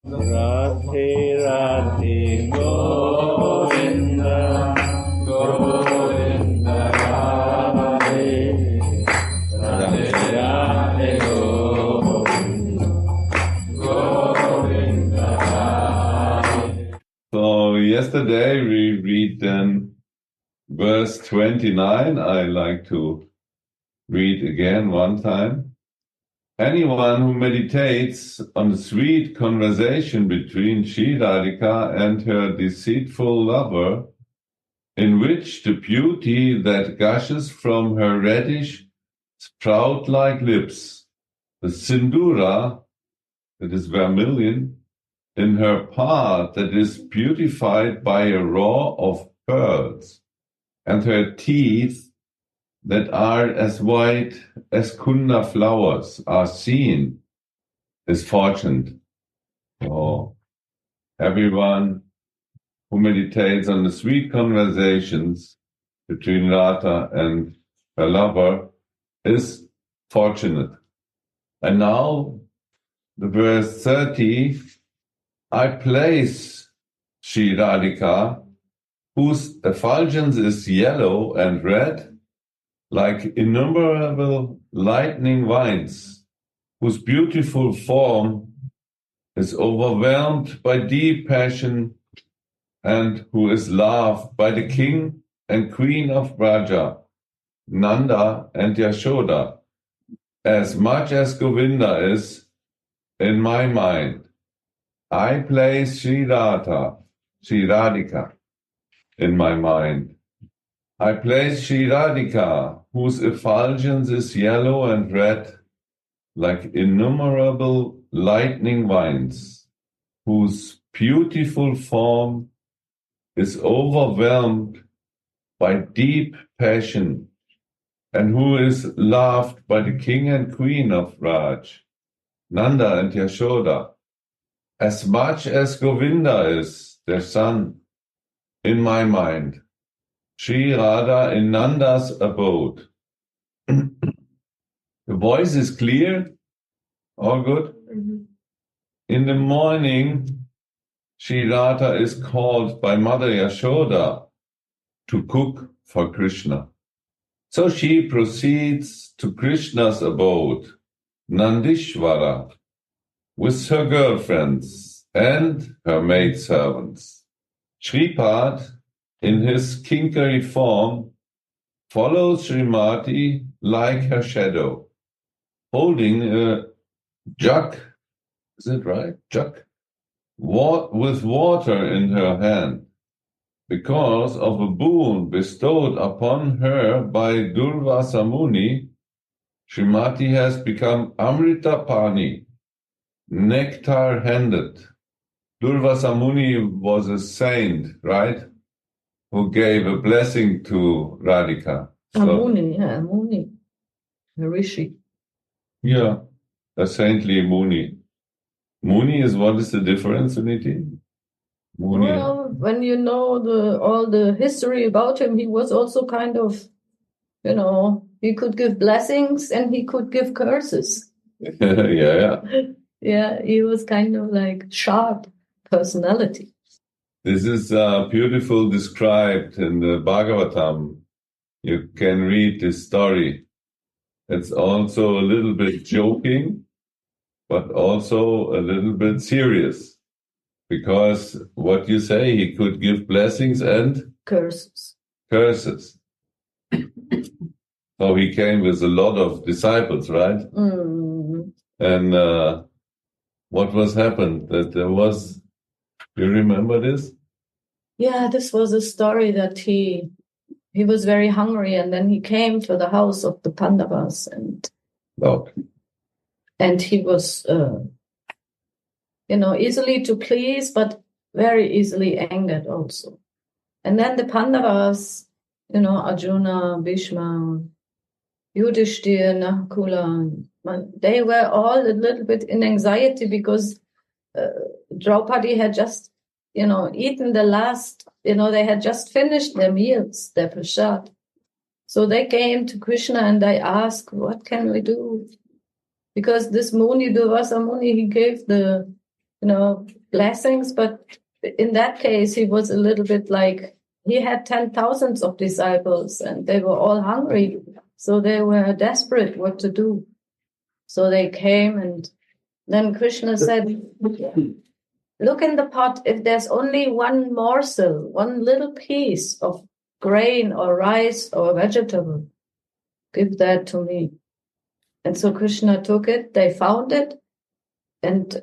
Radhe Radhe Govinda Govinda Radhe Radhe Radhe Govinda Govinda Radhe. So yesterday we read then verse 29. I like to read again one time. Anyone who meditates on the sweet conversation between Sri Radhika and her deceitful lover, in which the beauty that gushes from her reddish, sprout-like lips, the sindura, that is vermilion, in her part that is beautified by a row of pearls, and her teeth that are as white as kunda flowers are seen, is fortunate. Oh, everyone who meditates on the sweet conversations between Radha and her lover is fortunate. And now, the verse 30, I place Sri Radhika, whose effulgence is yellow and red, like innumerable lightning vines, whose beautiful form is overwhelmed by deep passion, and who is loved by the king and queen of Braja, Nanda and Yasoda, as much as Govinda is in my mind. I place Sri Radhika, in my mind. I place Sri Radhika, whose effulgence is yellow and red, like innumerable lightning vines, whose beautiful form is overwhelmed by deep passion, and who is loved by the king and queen of Raj, Nanda and Yasoda, as much as Govinda is their son, in my mind. Sri Radha in Nanda's abode. The voice is clear? All good? Mm-hmm. In the morning, Sri Radha is called by Mother Yasoda to cook for Krishna. So she proceeds to Krishna's abode, Nandishvara, with her girlfriends and her maidservants. Shripad, in his kinkari form, follows Srimati like her shadow, holding a jug, is it right? Jug? With water in her hand, because of a boon bestowed upon her by Durvasa Muni. Srimati has become Amrita Pani, nectar-handed. Durvasa Muni was a saint, right? Who gave a blessing to Radhika. Muni, a rishi. Yeah, a saintly Muni. Muni is, what is the difference, Suniti? Muni. Well, when you know all the history about him, he was also kind of, he could give blessings and he could give curses. Yeah. Yeah, he was kind of like sharp personality. This is beautiful described in the Bhagavatam. You can read this story. It's also a little bit joking, but also a little bit serious. Because what you say, he could give blessings and curses. So he came with a lot of disciples, right? Mm. And what was happened? That there was, you remember this? Yeah, this was a story that he was very hungry, and then he came to the house of the Pandavas, and he was, easily to please, but very easily angered also. And then the Pandavas, Arjuna, Bhishma, Yudhishthir, Nakula, they were all a little bit in anxiety because Draupadi had just, eaten the last, they had just finished their meals, their prasad. So they came to Krishna and they asked, what can we do? Because this Muni, Durvasa Muni, he gave the blessings. But in that case, he was a little bit like, he had 10,000 of disciples and they were all hungry. So they were desperate what to do. So they came, and then Krishna said, look in the pot. If there's only one morsel, one little piece of grain or rice or vegetable, give that to me. And so Krishna took it, they found it, and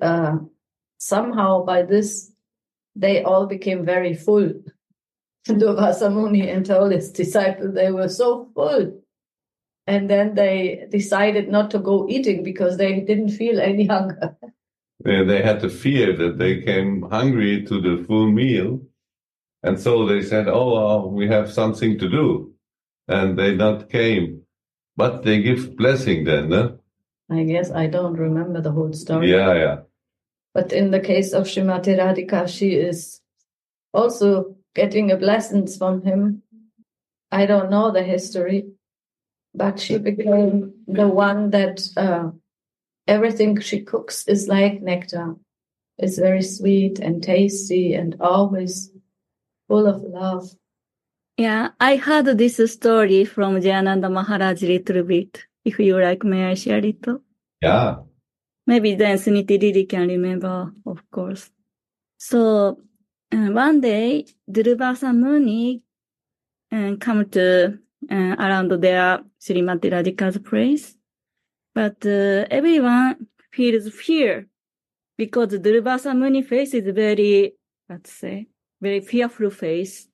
somehow by this, they all became very full. Durvasa Muni and all his disciples, they were so full. And then they decided not to go eating because they didn't feel any hunger. They had the fear that they came hungry to the full meal. And so they said, we have something to do. And they not came. But they give blessing then, no? I guess I don't remember the whole story. Yeah. But in the case of Srimati Radhika, she is also getting a blessings from him. I don't know the history, but she became the one that everything she cooks is like nectar. It's very sweet and tasty and always full of love. Yeah, I heard this story from Jayananda Maharaj a little bit. If you like, may I share it? Yeah. Maybe then Sudhanidhi can remember, of course. So one day, Durvasa Muni come to around their Srimati Radhika's place. But everyone feels fear because Durvasa Muni face is very, very fearful face.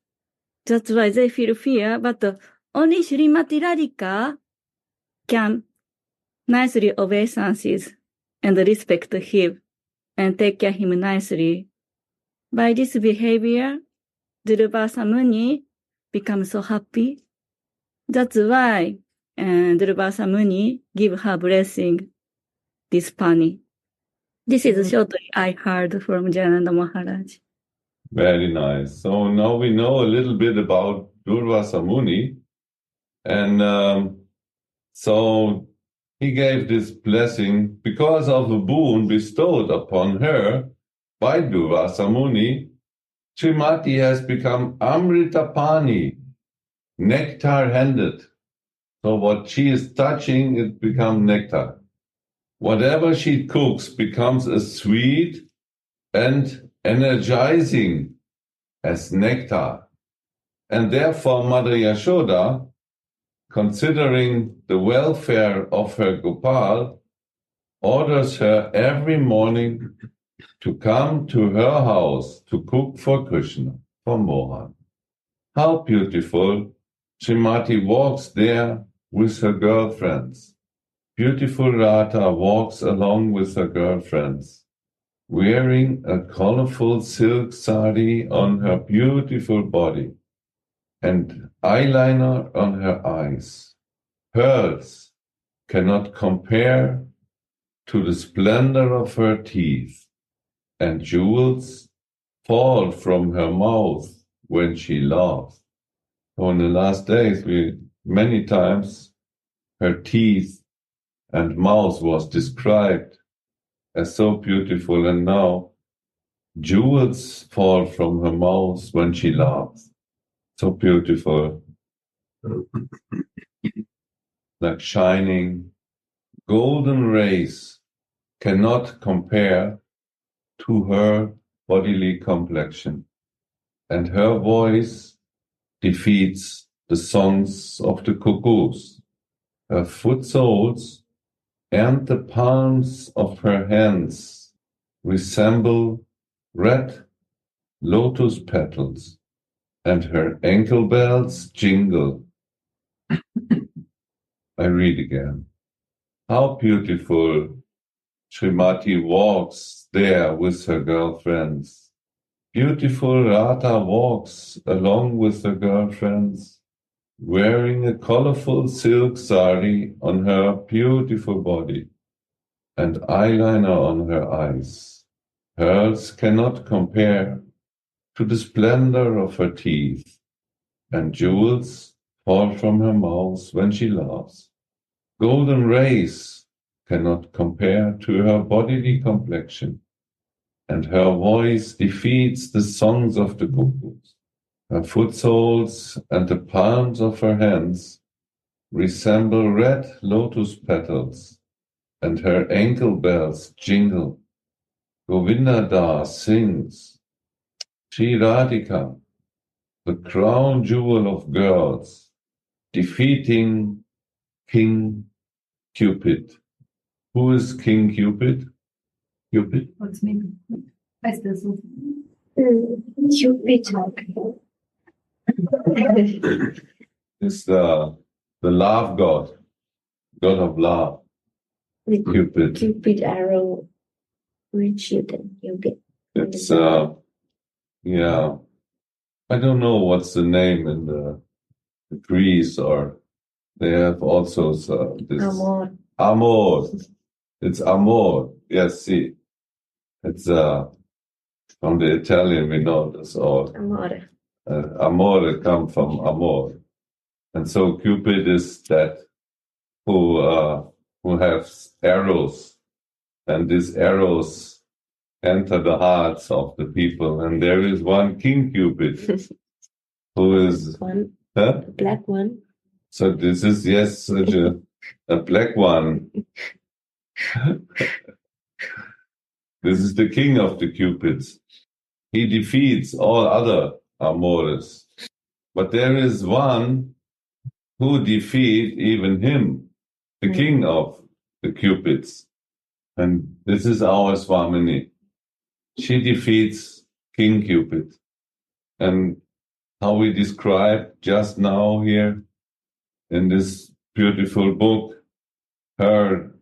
That's why they feel fear. But only Srimati Radhika can nicely obeisances and respect him and take care of him nicely. By this behavior, Durvasa Muni becomes so happy. That's why Durvasa Muni give her blessing, this Pani. This is shortly I heard from Jayananda Maharaj. Very nice. So now we know a little bit about Durvasa Muni. And so he gave this blessing because of a boon bestowed upon her by Durvasa Muni. Srimati has become Amritapani, nectar-handed. So what she is touching, it becomes nectar. Whatever she cooks becomes as sweet and energizing as nectar. And therefore Mother Yasoda, considering the welfare of her Gopal, orders her every morning to come to her house to cook for Krishna, for Mohan. How beautiful! Srimati walks there with her girlfriends. Beautiful Radha walks along with her girlfriends, wearing a colorful silk sari on her beautiful body and eyeliner on her eyes. Pearls cannot compare to the splendor of her teeth, and jewels fall from her mouth when she laughs. So in the last days, many times her teeth and mouth was described as so beautiful, and now jewels fall from her mouth when she laughs. So beautiful, like shining golden rays cannot compare to her bodily complexion, and her voice defeats the songs of the cuckoos. Her foot soles and the palms of her hands resemble red lotus petals, and her ankle bells jingle. I read again. How beautiful Srimati walks there with her girlfriends. Beautiful Radha walks along with her girlfriends, wearing a colorful silk sari on her beautiful body and eyeliner on her eyes. Pearls cannot compare to the splendor of her teeth, and jewels fall from her mouth when she laughs. Golden rays cannot compare to her bodily complexion, and her voice defeats the songs of the cuckoos. Her foot soles and the palms of her hands resemble red lotus petals, and her ankle bells jingle. Govinda Das sings, Sri Radhika, the crown jewel of girls, defeating King Cupid. Who is King Cupid? Cupid? What's name? Heißt der so? Cupid. Is the love god, god of love. With Cupid. Cupid arrow reach you, then you get. It's yeah. I don't know what's the name in the Greece, or they have also this Amor. Amor. It's Amor. Yes, see. It's from the Italian, we know this all. Amore. Amore come from Amor. And so Cupid is that who has arrows, and these arrows enter the hearts of the people. And there is one King Cupid who is One. huh? Black one. So this is, yes, such a black one. This is the king of the Cupids. He defeats all other Amores. But there is one who defeats even him, the king of the Cupids. And this is our Swamini. She defeats King Cupid. And how we describe just now here in this beautiful book, her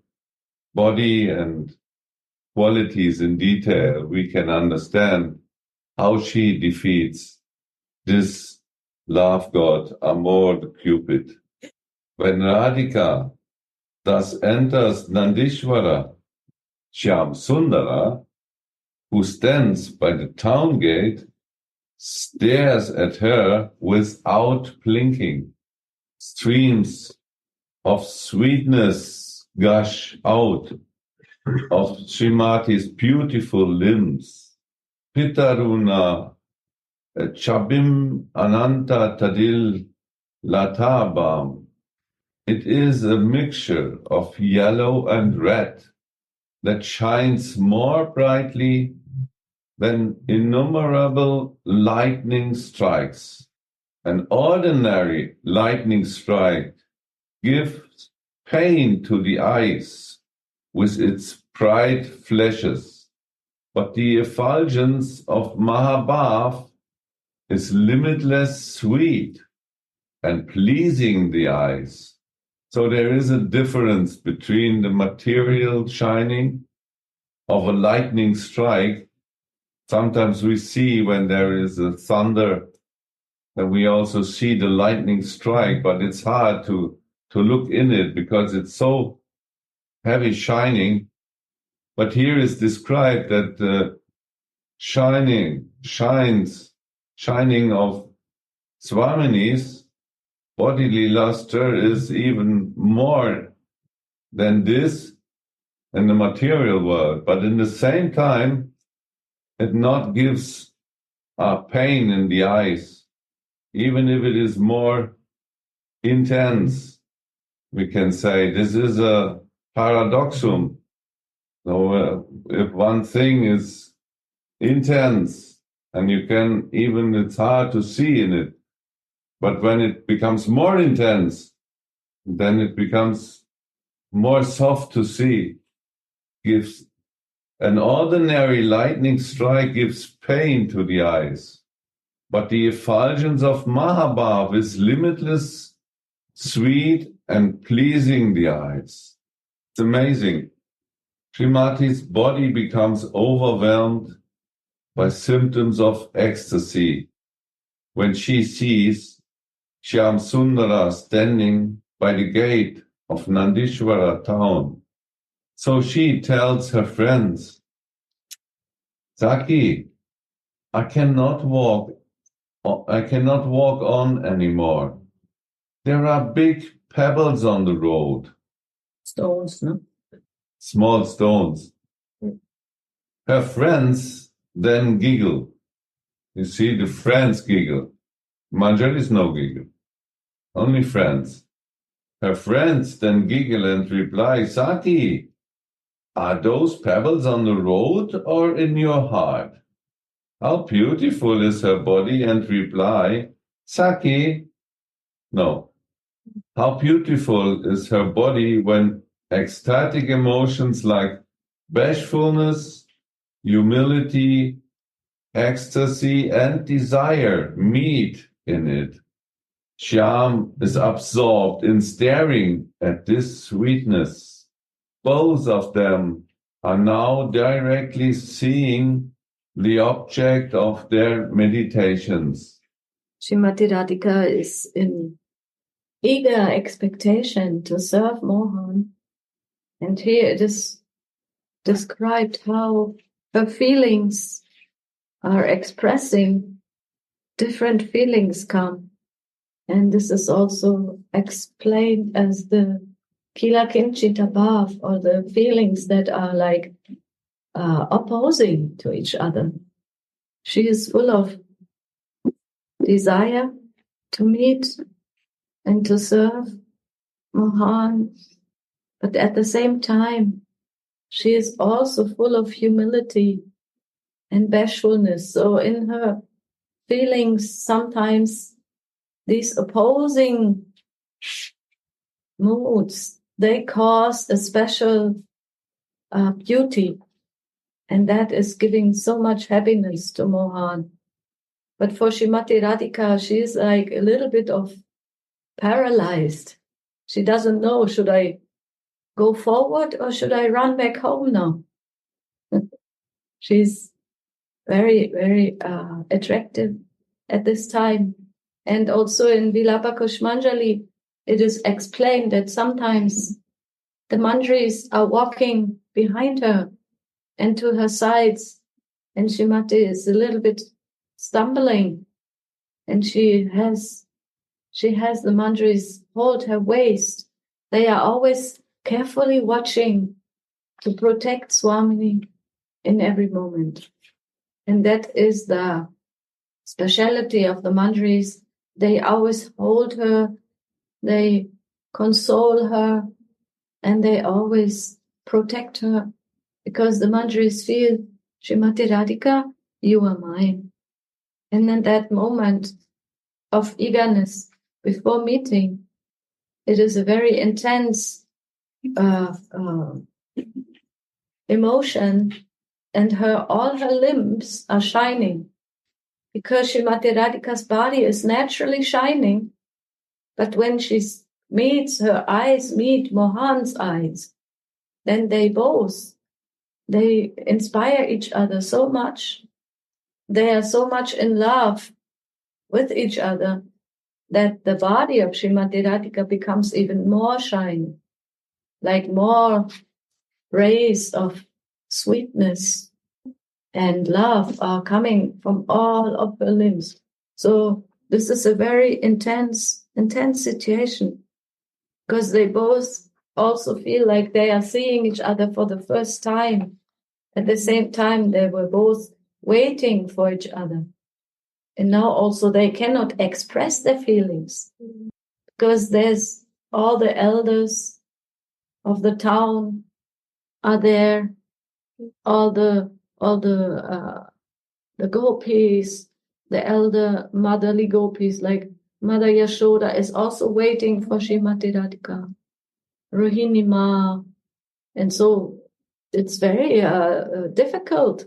body and qualities in detail, we can understand how she defeats this love god, Amor the Cupid. When Radhika thus enters Nandishvara, Shyam Sundara, who stands by the town gate, stares at her without blinking. Streams of sweetness gush out of Srimati's beautiful limbs. Pitaruna Chabim Ananta Tadil Latabam. It is a mixture of yellow and red that shines more brightly than innumerable lightning strikes. An ordinary lightning strike gives pain to the eyes with its bright flashes, but the effulgence of Mahabhav is limitless sweet and pleasing the eyes. So there is a difference between the material shining of a lightning strike. Sometimes we see when there is a thunder, and we also see the lightning strike, but it's hard to look in it because it's so heavy shining. But here is described that the shining of Swamini's bodily luster is even more than this in the material world. But in the same time, it not gives pain in the eyes, even if it is more intense. We can say this is a paradoxum. So if one thing is intense, and you can even, it's hard to see in it, but when it becomes more intense, then it becomes more soft to see. Gives an ordinary lightning strike gives pain to the eyes, but the effulgence of Mahabhav is limitless, sweet, and pleasing the eyes. It's amazing. Srimati's body becomes overwhelmed by symptoms of ecstasy when she sees Shyam Sundara standing by the gate of Nandishvara town. So she tells her friends, Saki, I cannot walk on anymore. There are big pebbles on the road. Stones, no? Small stones. Her friends then giggle. You see, the friends giggle. Manjari's no giggle. Only friends. Her friends then giggle and reply, Sati, are those pebbles on the road or in your heart? How beautiful is her body? And reply, Saki, no. How beautiful is her body when ecstatic emotions like bashfulness, humility, ecstasy, and desire meet in it. Shyam is absorbed in staring at this sweetness. Both of them are now directly seeing the object of their meditations. Srimati Radhika is in eager expectation to serve Mohan. And here it is described how her feelings are expressing, different feelings come. And this is also explained as the Kila Kinchit above, or the feelings that are like opposing to each other. She is full of desire to meet and to serve Mohan, but at the same time, she is also full of humility and bashfulness. So in her feelings, sometimes these opposing moods, they cause a special beauty, and that is giving so much happiness to Mohan. But for Srimati Radhika, she is like a little bit of paralyzed. She doesn't know, should I go forward or should I run back home now? She's very, very attractive at this time. And also in Vilapa Kushmanjali, it is explained that sometimes the manjaris are walking behind her and to her sides, and Srimati is a little bit stumbling, and she has the manjaris hold her waist. They are always carefully watching to protect Swamini in every moment. And that is the speciality of the manjaris. They always hold her, they console her, and they always protect her, because the manjaris feel, Srimati Radhika, you are mine. And in that moment of eagerness before meeting, it is a very intense emotion, and all her limbs are shining, because Srimati Radhika's body is naturally shining, but when her eyes meet Mohan's eyes, then they inspire each other so much. They are so much in love with each other that the body of Srimati Radhika becomes even more shiny, like more rays of sweetness and love are coming from all of her limbs. So this is a very intense situation, because they both also feel like they are seeing each other for the first time. At the same time, they were both waiting for each other. And now also they cannot express their feelings, because there's all the elders of the town are there, all the gopis, the elder motherly gopis, like Mother Yasoda is also waiting for Srimati Radhika, Rohini Ma. And so it's very difficult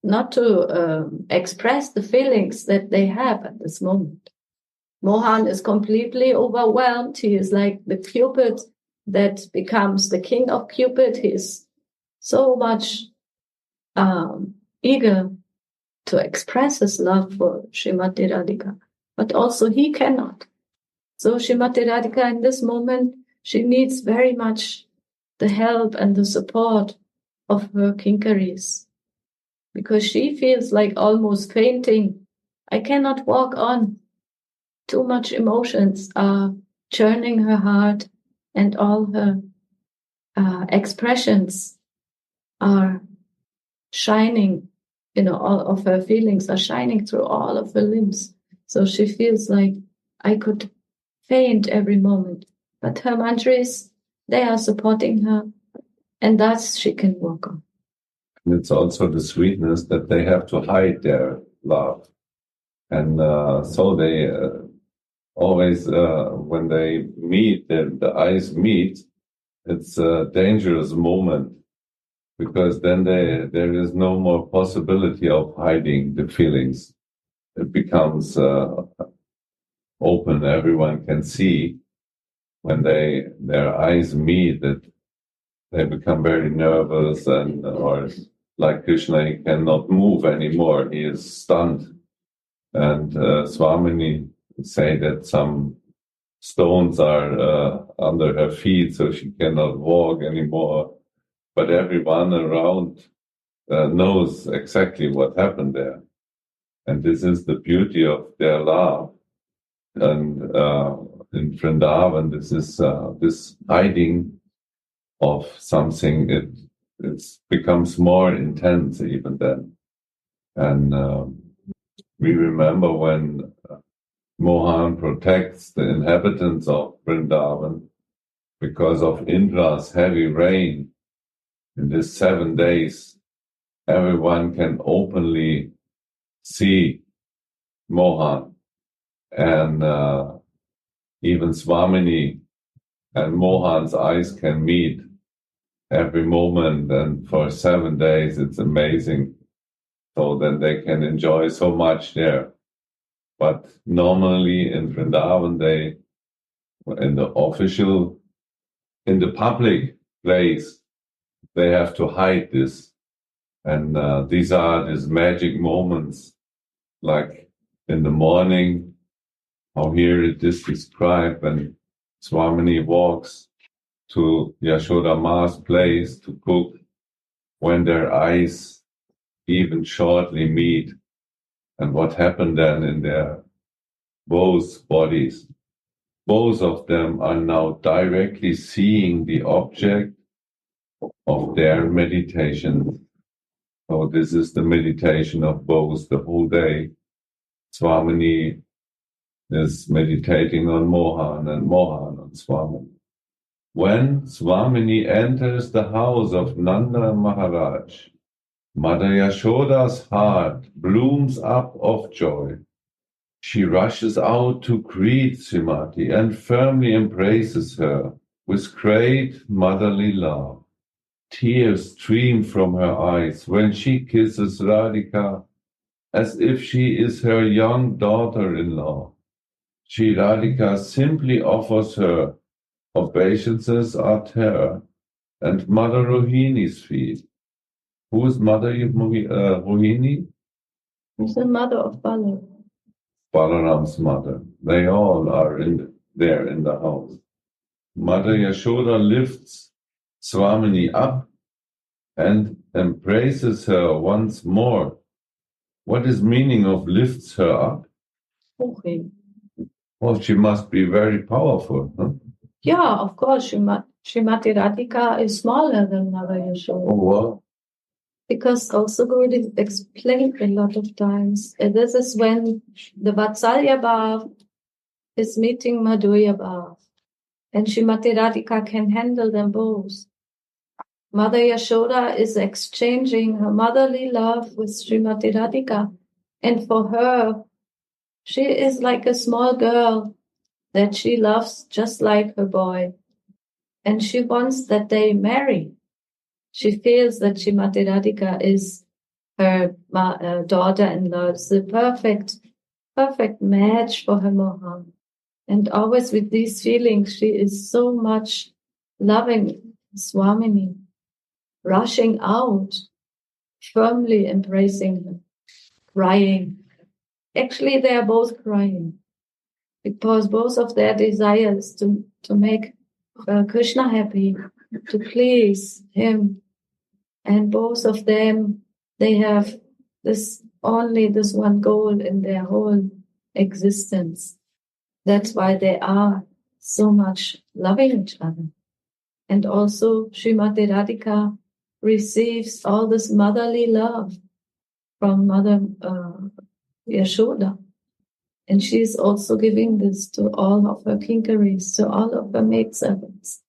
not to express the feelings that they have at this moment. Mohan is completely overwhelmed. He is like the Cupid that becomes the king of Cupid. He is so much eager to express his love for Srimati Radhika, but also he cannot. So Srimati Radhika in this moment, she needs very much the help and the support of her kinkaris, because she feels like almost fainting. I cannot walk on. Too much emotions are churning her heart, and all her expressions are shining, all of her feelings are shining through all of her limbs. So she feels like I could faint every moment. But her mantras, they are supporting her, and thus she can walk on. And it's also the sweetness that they have to hide their love. And so they always, when they meet, the eyes meet, it's a dangerous moment, because then there is no more possibility of hiding the feelings. It becomes open. Everyone can see when their eyes meet that they become very nervous, and or like Krishna, he cannot move anymore. He is stunned. And Swamini say that some stones are under her feet, so she cannot walk anymore. But everyone around knows exactly what happened there. And this is the beauty of their love. And in Vrindavan, this is this hiding of something. It becomes more intense even then. And we remember when Mohan protects the inhabitants of Vrindavan because of Indra's heavy rain. In these 7 days, everyone can openly see Mohan, and even Swamini and Mohan's eyes can meet every moment, and for 7 days it's amazing. So then they can enjoy so much there. But normally in Vrindavan, in the public place, they have to hide this. And these are these magic moments, like in the morning, how here it is described when Swamini walks to Yasoda Ma's place to cook, when their eyes even shortly meet, and what happened then in their both bodies. Both of them are now directly seeing the object of their meditation. So this is the meditation of both the whole day. Swamini is meditating on Mohan, and Mohan on Swamini. When Swamini enters the house of Nanda Maharaj, Mother Yashoda's heart blooms up of joy. She rushes out to greet Srimati and firmly embraces her with great motherly love. Tears stream from her eyes when she kisses Radhika as if she is her young daughter-in-law. Sri Radhika simply offers her obeisances at her and Mother Rohini's feet. Who is Mother Rohini? She's the mother of Bala. Balaram's mother. They all are there in the house. Mother Yashoda lifts Swamini up and embraces her once more. What is meaning of lifts her up? Okay. Well, she must be very powerful, huh? Yeah, of course. Srimati Radhika is smaller than Mother Yashoda. Oh, wow. Because also Gurudev explained a lot of times. And this is when the Vatsalya Bhav is meeting Madhurya Bhav. And Srimati Radhika can handle them both. Mother Yashoda is exchanging her motherly love with Srimati Radhika. And for her, she is like a small girl that she loves just like her boy. And she wants that they marry. She feels that Srimati Radhika is her daughter-in-law. It's the perfect match for her Mohan. And always with these feelings, she is so much loving Swamini, rushing out, firmly embracing her, crying. Actually, they are both crying because both of their desires to make Krishna happy, to please him. And both of them, they have only this one goal in their whole existence. That's why they are so much loving each other. And also Srimati Radhika receives all this motherly love from Mother Yasoda. And she's also giving this to all of her kinkaries, to all of her maidservants.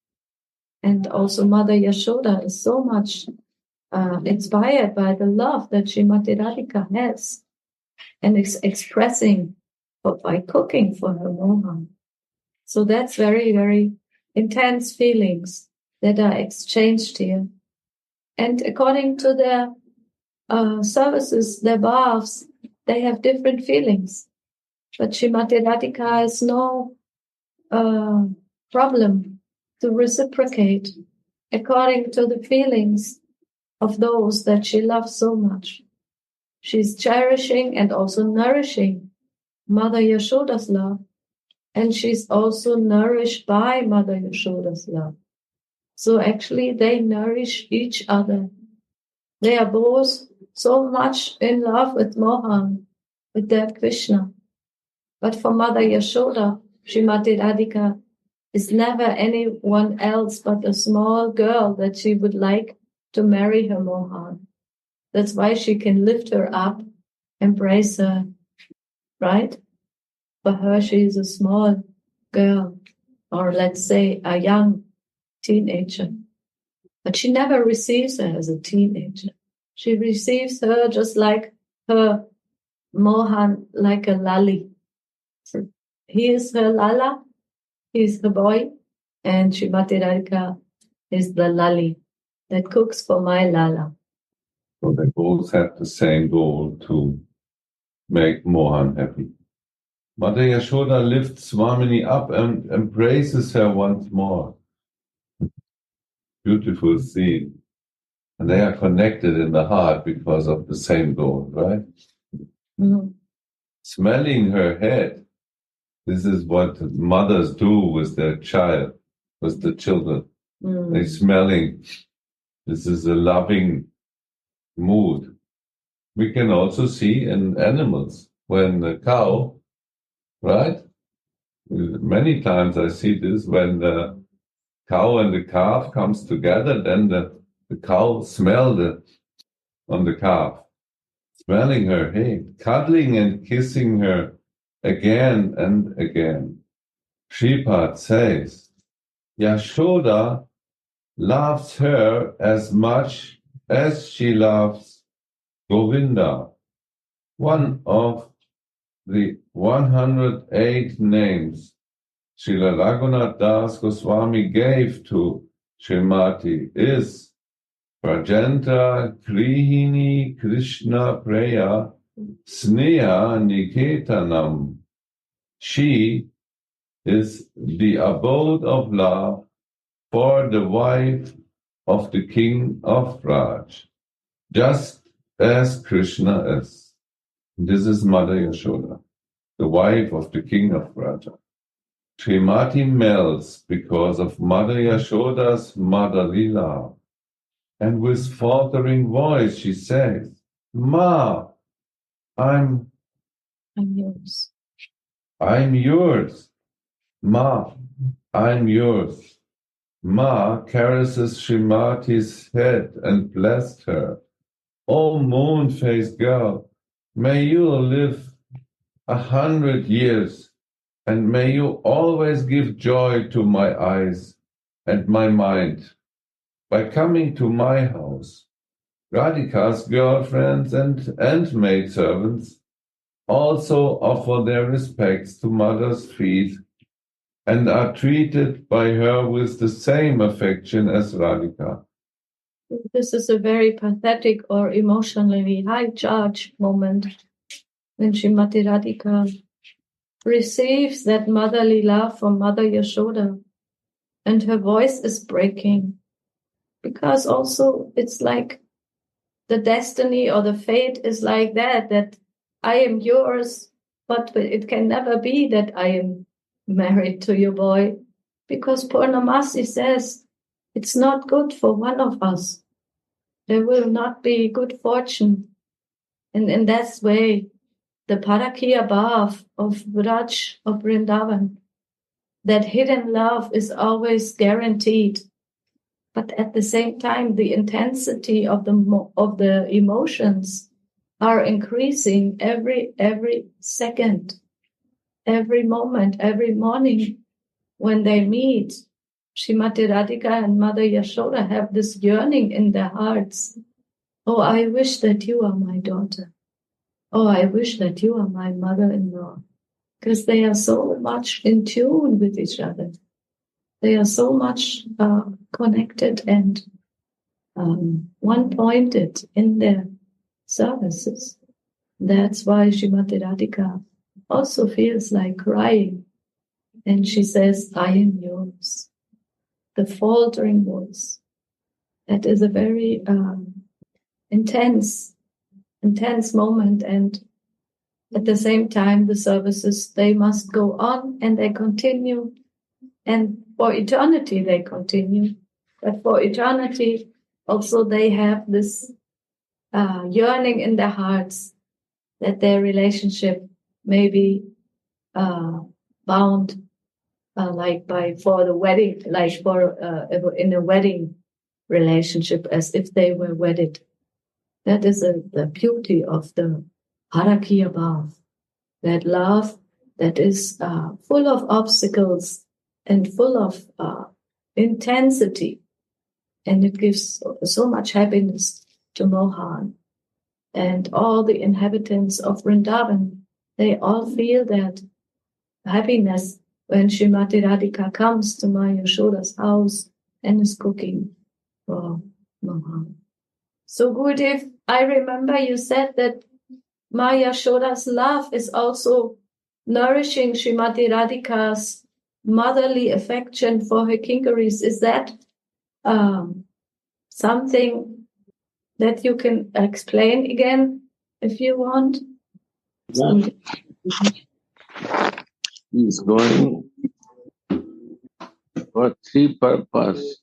And also Mother Yasoda is so much inspired by the love that Srimati Radhika has and is expressing by cooking for her Mohan. So that's very, very intense feelings that are exchanged here. And according to their services, their vows, they have different feelings. But Srimati Radhika has no problem to reciprocate according to the feelings of those that she loves so much. She's cherishing and also nourishing Mother Yashoda's love, and she's also nourished by Mother Yashoda's love. So actually they nourish each other. They are both so much in love with Mohan, with that Krishna. But for Mother Yasoda, Srimati Radhika is never anyone else but a small girl that she would like to marry her Mohan. That's why she can lift her up, embrace her, right? For her, she is a small girl, or let's say a young teenager. But she never receives her as a teenager. She receives her just like her Mohan, like a lali. So he is her lala, he is her boy, and Srimati Radhika is the lali that cooks for my lala. So they both have the same goal to make Mohan happy. Mother Yasoda lifts Swamini up and embraces her once more. Beautiful scene. And they are connected in the heart because of the same goal, right? Mm-hmm. Smelling her head. This is what mothers do with their child, with the children. Mm. They smelling. This is a loving mood. We can also see in animals when the cow, right? Many times I see this when the cow and the calf comes together, then the cow smells on the calf, smelling her head, cuddling and kissing her again and again. Shripad says, Yasoda loves her as much as she loves Govinda. One of the 108 names Srila Raghunath Das Goswami gave to Srimati is Prajanta Krihini Krishna Preya Sneha Niketanam. She is the abode of love for the wife of the king of Raj, just as Krishna is. This is Mother Yasoda, the wife of the king of Raja. Srimati melts because of Mother Yasoda's motherly love. And with faltering voice she says, Ma, I'm yours. I'm yours. Ma, I'm yours. Ma caresses Srimati's head and blessed her. O moon-faced girl, may you live 100 years, and may you always give joy to my eyes and my mind. By coming to my house, Radhika's girlfriends and maidservants also offer their respects to mother's feet and are treated by her with the same affection as Radhika. This is a very pathetic or emotionally high-charged moment when Srimati Radhika receives that motherly love from Mother Yasoda, and her voice is breaking, because also it's like the destiny or the fate is like that I am yours, but it can never be that I am married to your boy, because Purnamasi says it's not good for one of us. There will not be good fortune. And in that way, the Parakya Bhav of Vraj, of Vrindavan, that hidden love is always guaranteed. but at the same time, the intensity of the emotions are increasing every second, every moment, every morning when they meet. Srimati Radhika and Mother Yasoda have this yearning in their hearts. Oh, I wish that you are my daughter. Oh, I wish that you are my mother-in-law. Because they are so much in tune with each other. They are so much connected and one-pointed in their services. That's why Srimati Radhika also feels like crying. And she says, I am yours. The faltering voice. That is a very intense moment. And at the same time, the services, they must go on and they continue. And for eternity, they continue. But for eternity, also they have this yearning in their hearts that their relationship may be bound for the wedding, in a wedding relationship, as if they were wedded. That is the beauty of the Harakiya Bhav, that love that is full of obstacles and full of intensity, and it gives so much happiness to Mohan. And all the inhabitants of Vrindavan, they all feel that happiness when Srimati Radhika comes to Maya Yashoda's house and is cooking for Mohan. So Gurudev, I remember you said that Maya Yashoda's love is also nourishing Srimati Radhika's motherly affection for her kinkaris. Is that something that you can explain again, if you want? Yeah. He's going for three purposes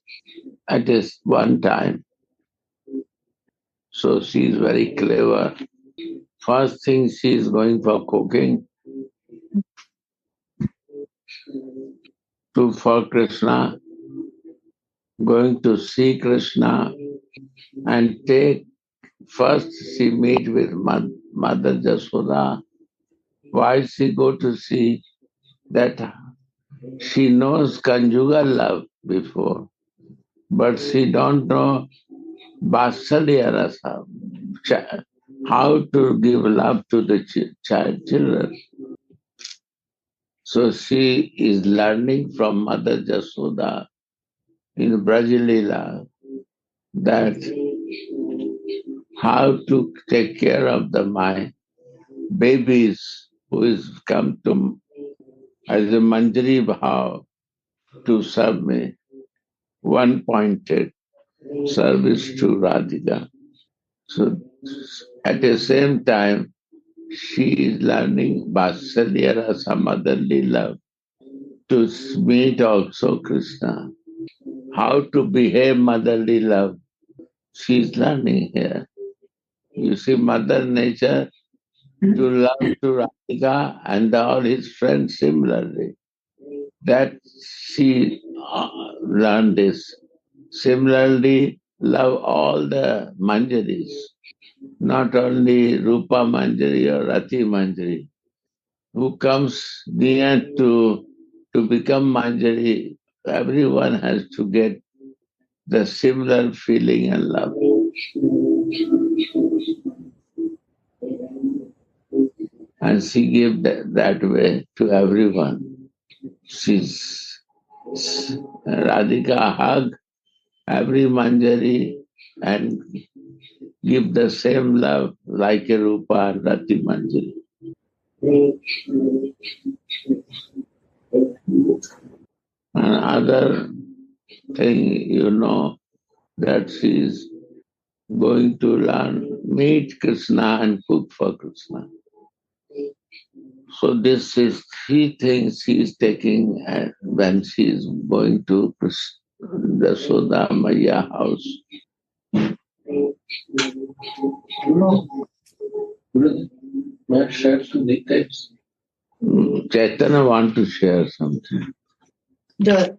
at one time. So she is very clever. First thing, she is going for cooking for Krishna, going to see Krishna, and first she meet with Mother Yasoda. Why she go to see? That she knows conjugal love before, but she don't know Vatsalya Rasa, how to give love to the children. So she is learning from Mother Yasoda in Brajalila that how to take care of my babies who is come to as a Manjari Bhav to serve me, one-pointed service to Radhika. So at the same time, she is learning Vatsalya Rasa, motherly love, to meet also Krishna. How to behave motherly love, she is learning here. You see, Mother Nature to love to Radhika and all his friends similarly. That she learned this. Similarly, love all the Manjaris, not only Rupa Manjari or Rati Manjari. Who comes near to become Manjari, everyone has to get the similar feeling and love. And she gave that way to everyone. Radhika hug every Manjari and give the same love like a Rupa and Rati Manjari. Another thing, that she is going to meet Krishna and cook for Krishna. So this is three things she is taking when she is going to the Yasoda Maya house. May I share some details? Chaitanya want to share something. Good.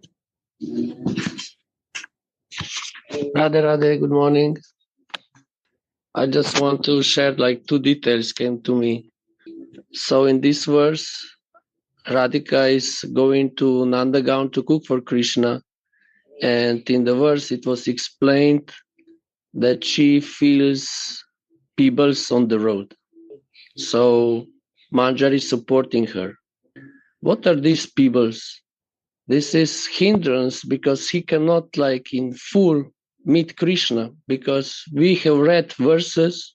Radha, good morning. I just want to share two details came to me. So in this verse, Radhika is going to Nandagaon to cook for Krishna. And in the verse, it was explained that she feels pebbles on the road. So Manjari is supporting her. What are these pebbles? This is hindrance because he cannot in full meet Krishna, because we have read verses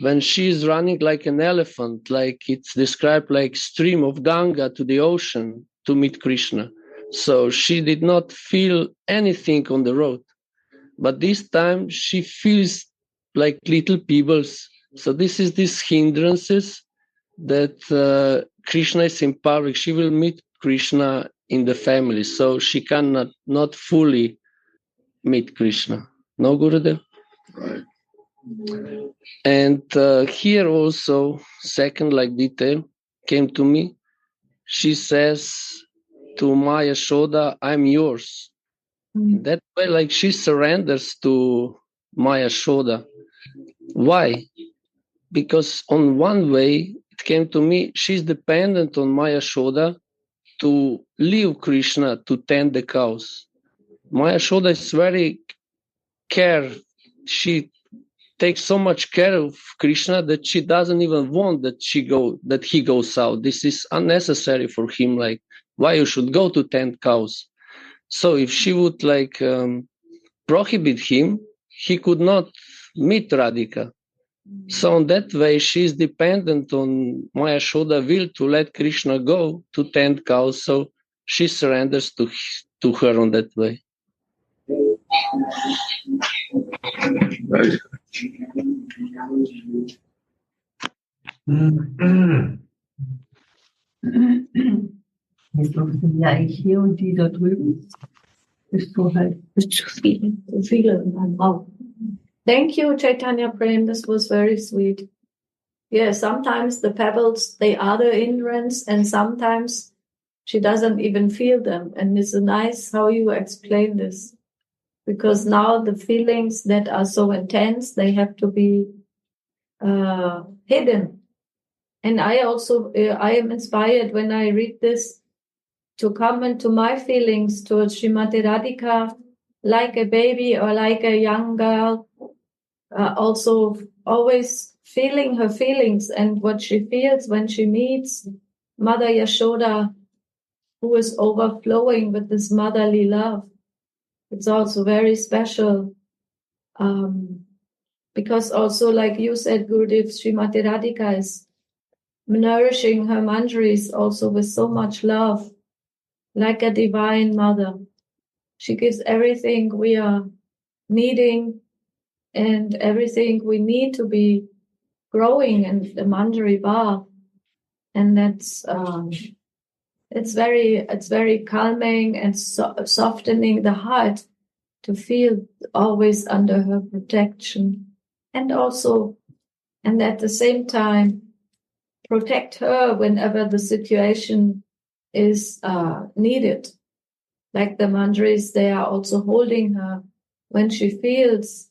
when she is running like an elephant, like it's described like stream of Ganga to the ocean to meet Krishna. So she did not feel anything on the road. But this time she feels like little pebbles. So this is these hindrances that Krishna is empowering. She will meet Krishna in the family, so she cannot not fully meet Krishna. No, Gurudev? Right. And here also, second detail came to me. She says to Maya Yasoda, I'm yours. That way, she surrenders to Maya Yasoda. Why? Because on one way, it came to me, she's dependent on Maya Yasoda to leave Krishna to tend the cows. Maya Yasoda is very care. She takes so much care of Krishna that she doesn't even want that he goes out. This is unnecessary for him. Why you should go to tend cows? So if she would prohibit him, he could not meet Radhika. So in that way, she is dependent on Maya Yasoda will to let Krishna go to tend cows. So she surrenders to her on that way. Right. Jetzt sind ja ich hier und die da drüben. Bist du halt. Zu viele man braucht. Thank you, Chaitanya Prem. This was very sweet. Yeah, sometimes the pebbles, they are the hindrance, and sometimes she doesn't even feel them. And it's nice how you explain this. Because now the feelings that are so intense, they have to be hidden. And I also, I am inspired when I read this to come into my feelings towards Srimati Radhika, like a baby or like a young girl, also always feeling her feelings and what she feels when she meets Mother Yasoda, who is overflowing with this motherly love. It's also very special, because also, like you said, Gurudev, Srimati Radhika is nourishing her manjaris also with so much love, like a divine mother. She gives everything we are needing and everything we need to be growing in the manjari bar. And that's, it's very calming and softening the heart to feel always under her protection, and also, and at the same time, protect her whenever the situation is needed. Like the manjaris, they are also holding her when she feels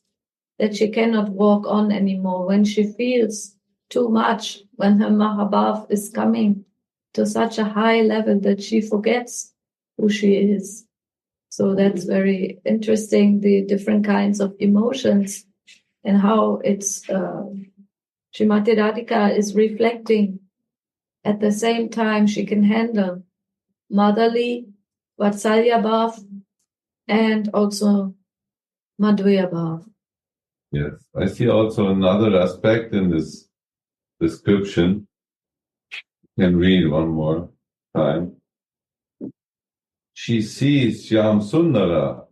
that she cannot walk on anymore, when she feels too much, when her Mahabhav is coming to such a high level that she forgets who she is. So that's very interesting, the different kinds of emotions and how it's Srimati Radhika is reflecting. At the same time, she can handle motherly, Vatsalya Bhav, and also Madhurya Bhav. Yes, I see also another aspect in this description. You can read one more time. She sees Shyam Sundara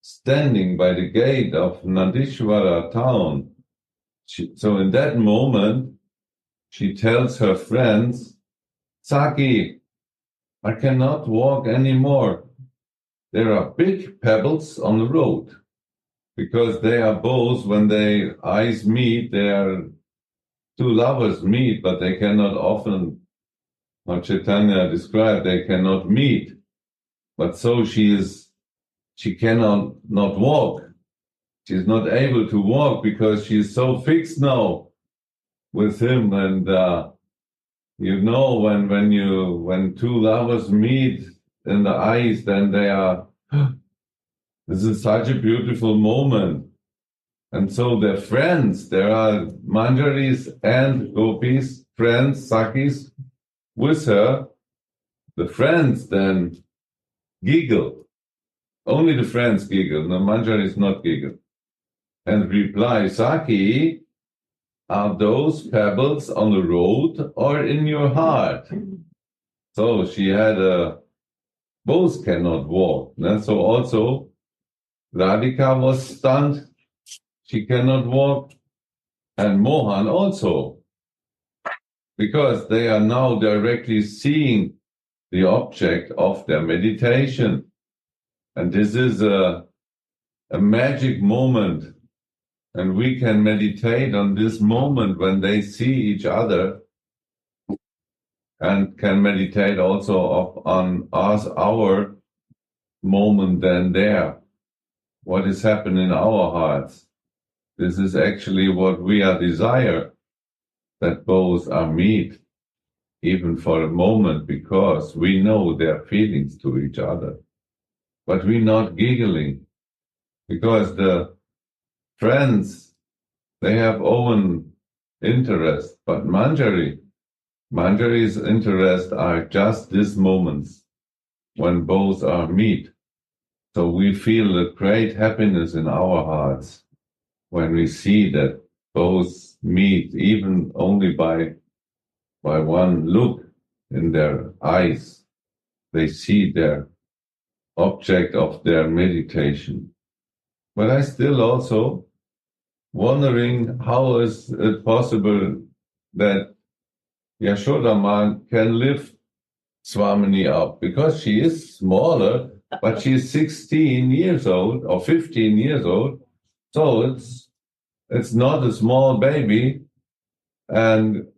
standing by the gate of Nandishvara town. So in that moment, she tells her friends, Saki, I cannot walk anymore. There are big pebbles on the road. Because they are both, when their eyes meet, they are two lovers meet, but they cannot often, how Chaitanya described, they cannot meet. But so she cannot not walk. she's not able to walk because she's so fixed now with him. And you know, when two lovers meet in the eyes, then they are, this is such a beautiful moment. And so they're friends. There are Manjaris and Gopis, friends, Sakis, with her. The friends then giggle. Only the friends giggle. The Manjaris not giggle. And reply, Saki, are those pebbles on the road or in your heart? So she had both cannot walk. And so also Radhika was stunned. She cannot walk. And Mohan also. Because they are now directly seeing the object of their meditation. And this is a magic moment. And we can meditate on this moment when they see each other, and can meditate also on us, our moment then there. What is happening in our hearts? This is actually what we are desire, that both are meet, even for a moment, because we know their feelings to each other. But we're not giggling, because the friends, they have own interest. But Manjari's interests are just these moments when both are meet. So we feel a great happiness in our hearts when we see that both meet, even only by one look in their eyes. They see their object of their meditation. But I still also wondering how is it possible that Yasoda Ma can lift Swamini up, because she is smaller, but she's 16 years old or 15 years old. So it's not a small baby. And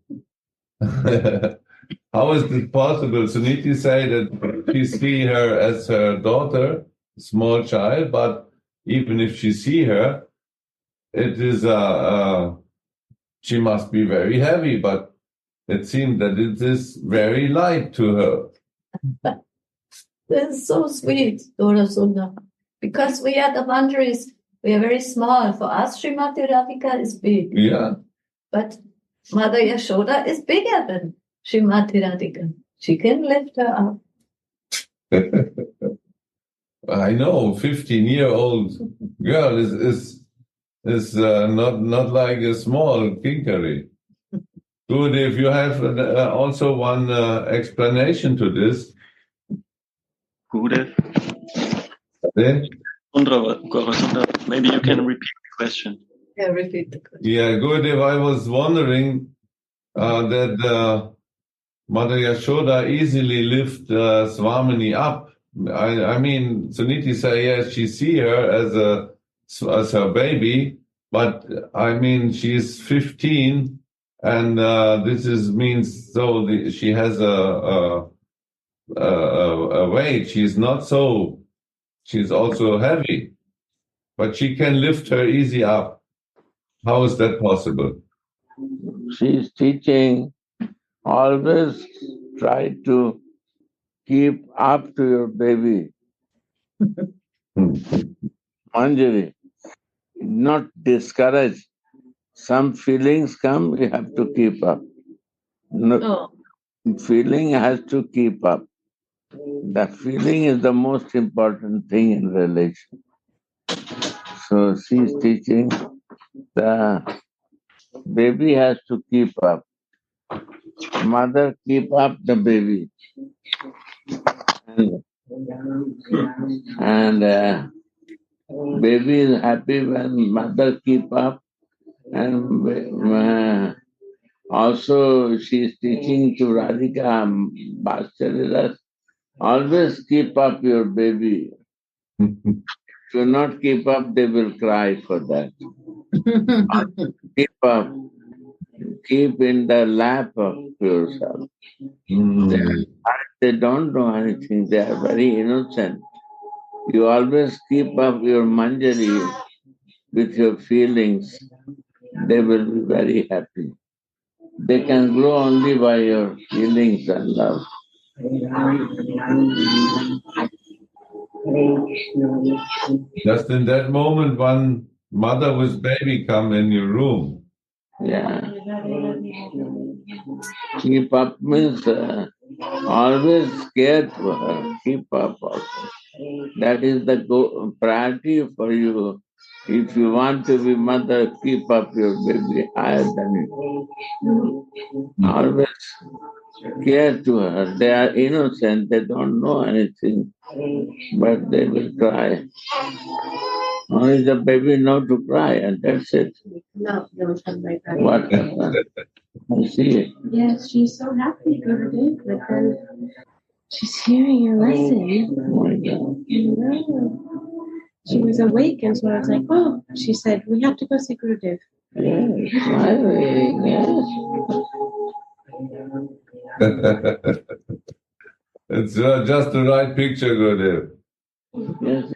how is it possible? Sudhanidhi say that she see her as her daughter, small child, but even if she see her, it is she must be very heavy, but it seems that it is very light to her. This is so sweet, Dora Sunda. Because we are the Manjaris, we are very small. For us, Srimati Radhika is big. Yeah. But Mother Yasoda is bigger than Srimati Radhika. She can lift her up. I know, 15-year-old girl is not like a small kinkari. Good, if you have also one explanation to this. Gurudev, Eh? maybe you can repeat the question. Yeah, repeat the question. Yeah, good. If I was wondering that Mother Yasoda easily lift Swamini up. I mean, Sudhanidhi say yes, she see her as her baby, but I mean she's 15, and this means so she has a weight. She's not so. She's also heavy, but she can lift her easy up. How is that possible? She's teaching, always try to keep up to your baby. Manjari, not discourage. Some feelings come, you have to keep up. No, feeling has to keep up. The feeling is the most important thing in relation. So she's teaching the baby has to keep up. Mother keep up the baby. And baby is happy when mother keep up. And also she is teaching to Radhika, Bhaskaridas, always keep up your baby. If you not keep up, they will cry for that. Keep up. Keep in the lap of yourself. They don't know anything. They are very innocent. You always keep up your manjari. with your feelings, they will be very happy. They can grow only by your feelings and love. Just in that moment, one mother with baby come in your room. Yeah. Keep up means always care for her. Keep up also. That is the priority for you. If you want to be mother, keep up your baby higher than you. Always care to her. They are innocent. They don't know anything, but they will cry. Only the baby know to cry, and that's it. No, something like that. What happened? I see it. Yes, she's so happy, Gurudev, but then she's hearing your lesson. Oh my God. No. She was awake, and so I was like, oh, she said, we have to go see Gurudev. Yes, smiling, yes. It's just the right picture, Gurudev. Yes.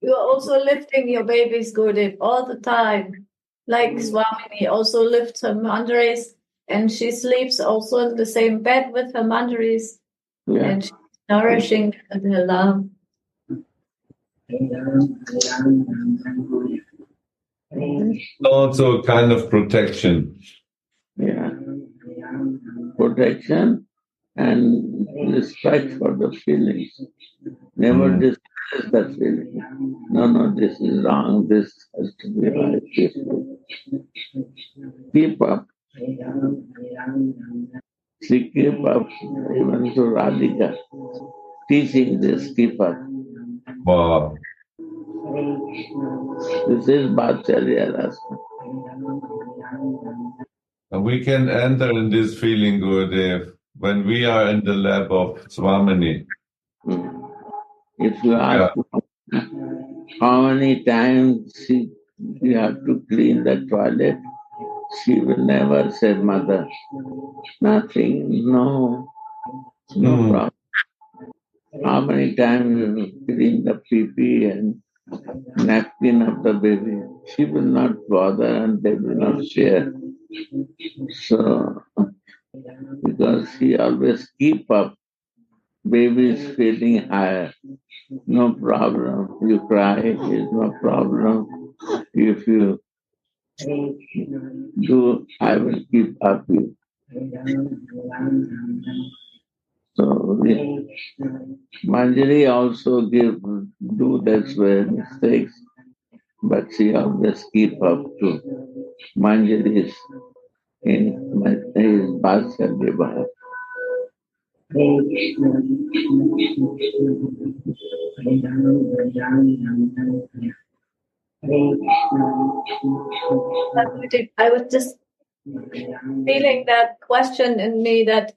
You're also lifting your babies, Gurudev, all the time. Like Swamini also lifts her mandaris, and she sleeps also in the same bed with her mandaris, Yeah. and she's nourishing with her love. Also a kind of protection. Yeah. Protection and respect for the feelings. Never dismiss the feeling. No, this is wrong. This has to be right. This way. Keep up. She keep up even to Radhika. Teaching this, keep up. Wow. This is Bhattacharya Rasa. And we can enter in this feeling, Gurudev, when we are in the lap of Swamini. If you ask how many times you have to clean the toilet, she will never say, Mother, nothing, no problem. How many times you clean the pee and napkin of the baby? She will not bother and they will not share. So, because she always keep up, baby is feeling higher. No problem. You cry, is no problem. If you do, I will keep up you. So Manjari also do that way mistakes, but she always keep up to Manjari's in his Bhattacharya. I was just feeling that question in me that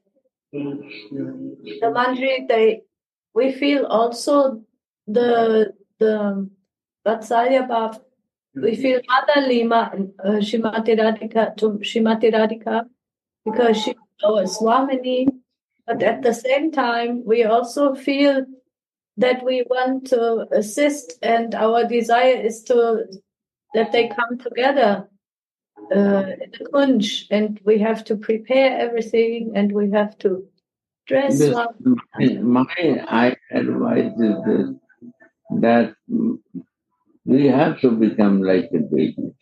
the mandri, we feel also the Vatsalya Bhav. We feel motherly, Shrimati Radhika to Shrimati Radhika, because she's our Swamini. But at the same time, we also feel that we want to assist, and our desire is that they come together in the kunj, and we have to prepare everything, and we have to dress well. My advice is this, that we have to become like a baby.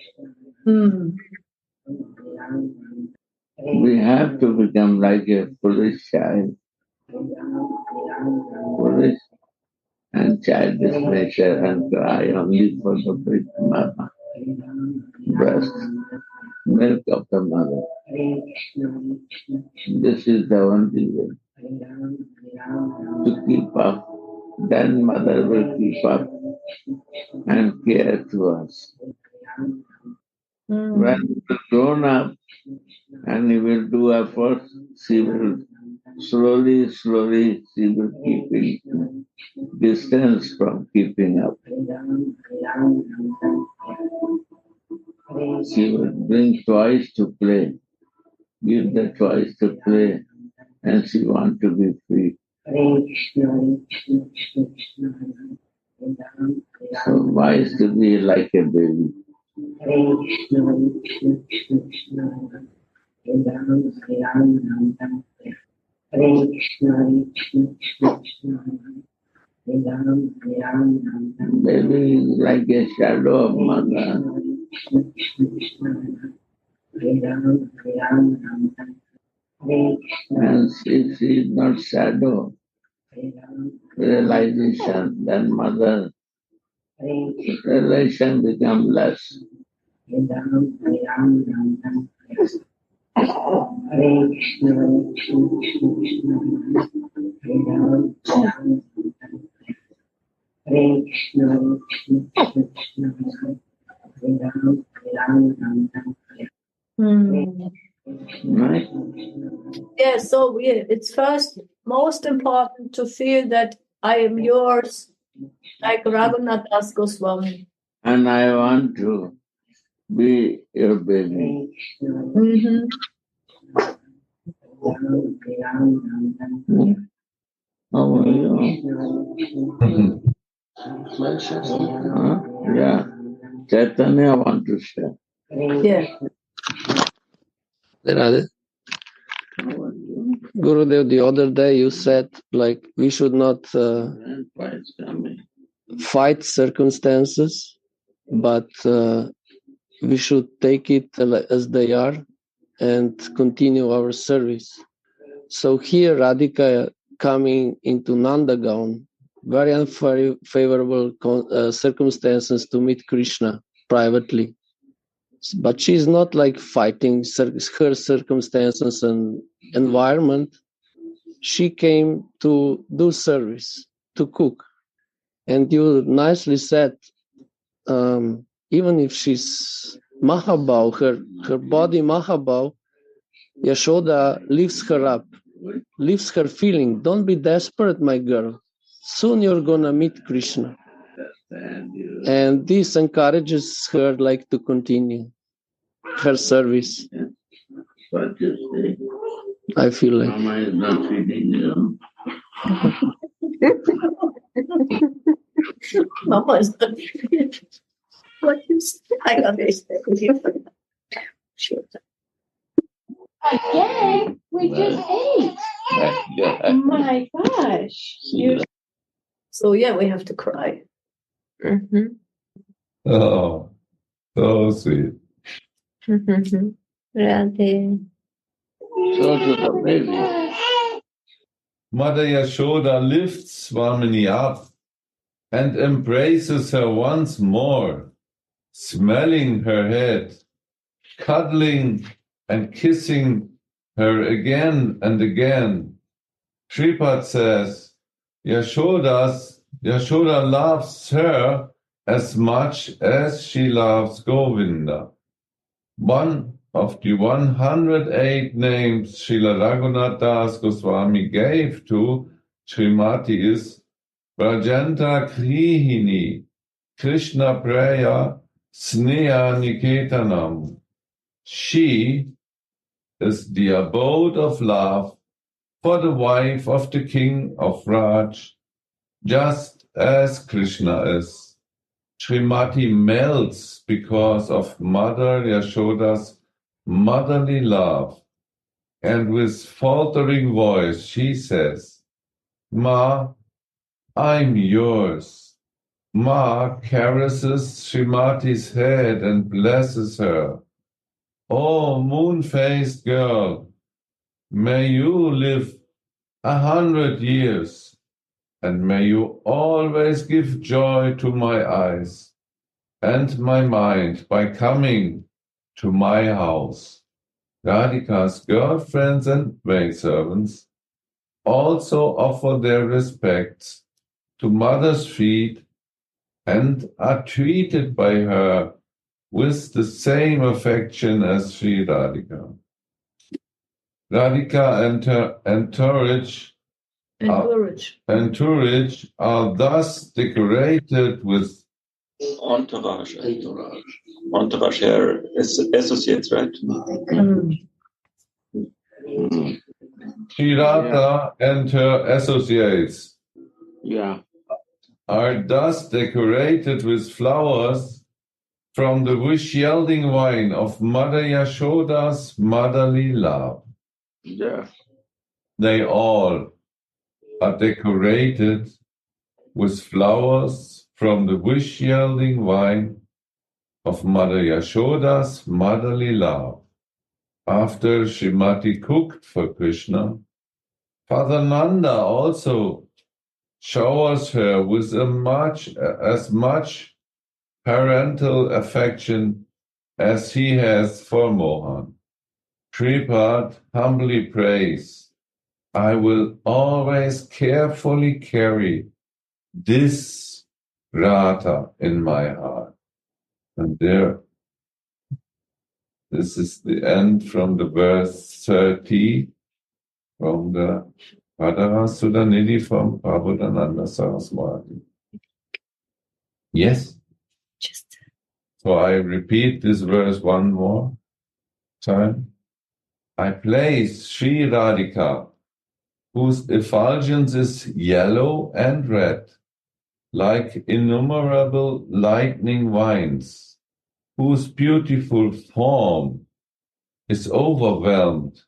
We have to become like a foolish child. Foolish and childish nature and cry only for the big mama. Breast, milk of the mother. This is the only way to keep up. Then mother will keep up and care to us. When we will grown up and we will do efforts, she will slowly, she will keep distance from keeping up. She will bring toys to play, give the toys to play, and she wants to be free. So wise to be like a baby. Maybe like a shadow of mother. And if she is not shadow, realization, then mother relation become less. Right? Yeah, so it's first most important to feel that I am yours, like Raghunath Das Goswami. And I want to be your baby. Mm-hmm. How are you? Huh? Yeah. Chaitanya want to share. Yeah. Radha. Gurudev, the other day you said like we should not fight circumstances, but we should take it as they are and continue our service. So here Radhika coming into Nandagaon, very unfavorable circumstances to meet Krishna privately. But she's not like fighting her circumstances and environment. She came to do service, to cook. And you nicely said, even if she's Mahabhav, her body Mahabhav, Yasoda lifts her up, lifts her feeling. Don't be desperate, my girl. Soon you're gonna meet Krishna. And this encourages her like to continue her service. I feel like Mama is not feeding you. Mama is not what you say. I got this. Sure. Yay! We just ate. Oh my gosh. So yeah, we have to cry. Mm-hmm. Oh, so sweet. Radhe. So to the baby. Mother Yasoda lifts Swamini up and embraces her once more, smelling her head, cuddling and kissing her again and again. Shripad says, Yasoda loves her as much as she loves Govinda. One of the 108 names Srila Raghunath Das Goswami gave to Srimati is Brajanta Krihini, Krishna Praya Sneha Niketanam. She is the abode of love for the wife of the king of Raj, just as Krishna is. Srimati melts because of Mother Yasoda's motherly love, and with faltering voice she says, Ma, I'm yours. Ma caresses Srimati's head and blesses her. Oh, moon-faced girl, may you live 100 years, and may you always give joy to my eyes and my mind by coming to my house. Radhika's girlfriends and maidservants also offer their respects to Mother's feet and are treated by her with the same affection as Sri Radhika. Radhika and her entourage are thus decorated with Entourage, her associates, right? Sri Radha and her associates are thus decorated with flowers from the wish-yielding wine of Mother Yasoda's motherly love. Yeah. They all are decorated with flowers from the wish-yielding wine of Mother Yasoda's motherly love. After Srimati cooked for Krishna, Father Nanda also showers her with as much parental affection as he has for Mohan. Sripad humbly prays, I will always carefully carry this Radha in my heart. And this is the end from the verse 30 from the Radha Sudhanidhi from Prabhupada Saraswati. Yes? Just So I repeat this verse one more time. I place Sri Radhika, whose effulgence is yellow and red, like innumerable lightning vines, whose beautiful form is overwhelmed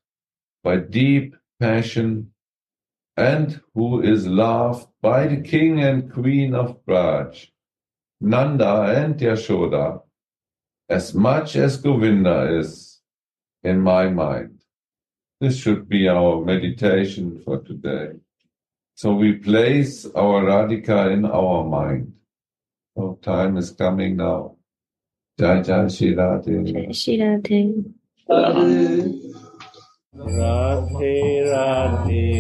by deep passion, and who is loved by the king and queen of Braj, Nanda and Yasoda, as much as Govinda is in my mind. This should be our meditation for today. So we place our Radhika in our mind. So time is coming now. Jai Jai Shri Radhe. Shri Radhe. Radhe Radhe